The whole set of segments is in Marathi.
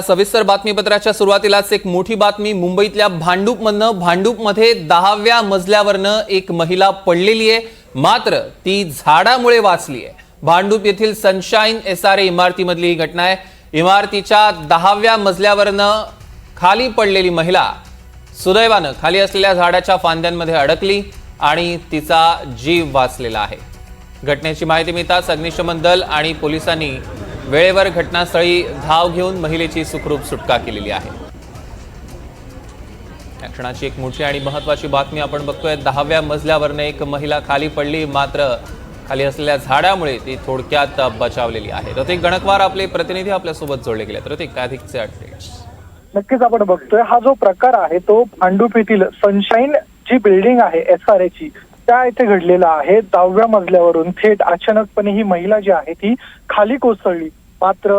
सविस्तर बातमीपत्राच्या सुरुवातीलाच एक मोठी बातमी मुंबईतल्या भांडूपमध्ये 10व्या मजल्यावरनं एक महिला पडलेली आहे, मात्र ती झाडामुळे वाचली आहे। भांडूप येथील सनशाईन SRA इमारतीमधली ही घटना आहे। इमारतीच्या 10व्या मजल्यावरनं खाली पडलेली महिला सुदैवानं खाली असलेल्या झाडाच्या फांद्यांमध्ये अडकली आणि तिचा जीव वाचलेला आहे। घटनेची माहिती मिळताच अग्निशमन दल आणि पोलिसांनी वेळेवर घटनास्थळी धाव घेऊन महिलेची सुखरूप सुटका केलेली आहे। या क्षणाची एक मोठी आणि महत्त्वाची बातमी आपण बघतोय। 10व्या मजल्यावरनं एक महिला खाली पडली, मात्र खाली असलेल्या झाडामुळे ती थोडक्यात बचावलेली आहे। ऋतिक गणकवार आपले प्रतिनिधी आपल्यासोबत जोडले गेलेत। ऋतिक, काय अधिकचे अपडेट्स? नक्कीच आपण बघतोय हा जो प्रकार आहे तो भांडूप येथील सनशाईन जी बिल्डिंग आहे SRA ची त्या इथे घडलेला आहे। 10व्या मजल्यावरून थेट अचानकपणे ही महिला जी आहे ती खाली कोसळली, मात्र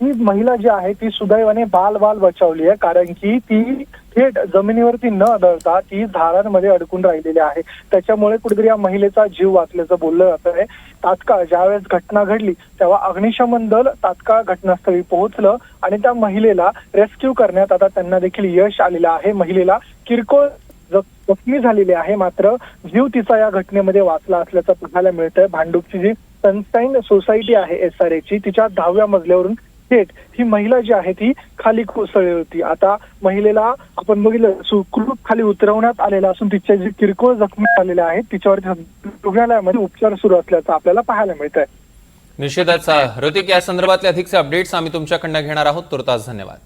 ही महिला जी आहे ती सुदैवाने बाल बचावली आहे, कारण की ती थेट जमिनीवरती न आदळता ती झाडांमध्ये अडकून राहिलेली आहे। त्याच्यामुळे कुठेतरी या महिलेचा जीव वाचल्याचं बोललं जात आहे। तात्काळ ज्यावेळेस घटना घडली तेव्हा अग्निशमन दल तात्काळ घटनास्थळी पोहोचलं आणि त्या महिलेला रेस्क्यू करण्यात आता त्यांना देखील यश आलेलं आहे। महिलेला किरकोळ जखमी झालेली आहे, मात्र जीव तिचा या घटनेमध्ये वाचला असल्याचं पाहायला मिळतंय। भांडूपची जी सनशाईन सोसायटी आहे SRA ची, तिच्या 10व्या मजल्यावरून थेट ही महिला जी आहे ती खाली कोसळली होती। आता महिलेला आपण बघितलं सुखरूप खाली उतरवण्यात आलेला असून तिच्या जी किरकोळ जखमी झालेल्या आहेत तिच्यावरती रुग्णालयामध्ये उपचार सुरू असल्याचं आपल्याला पाहायला मिळतंय। निश्चितच ऋतिक, या संदर्भातले अधिकचे अपडेट्स आम्ही तुमच्याकडनं घेणार आहोत। तुर्तास धन्यवाद।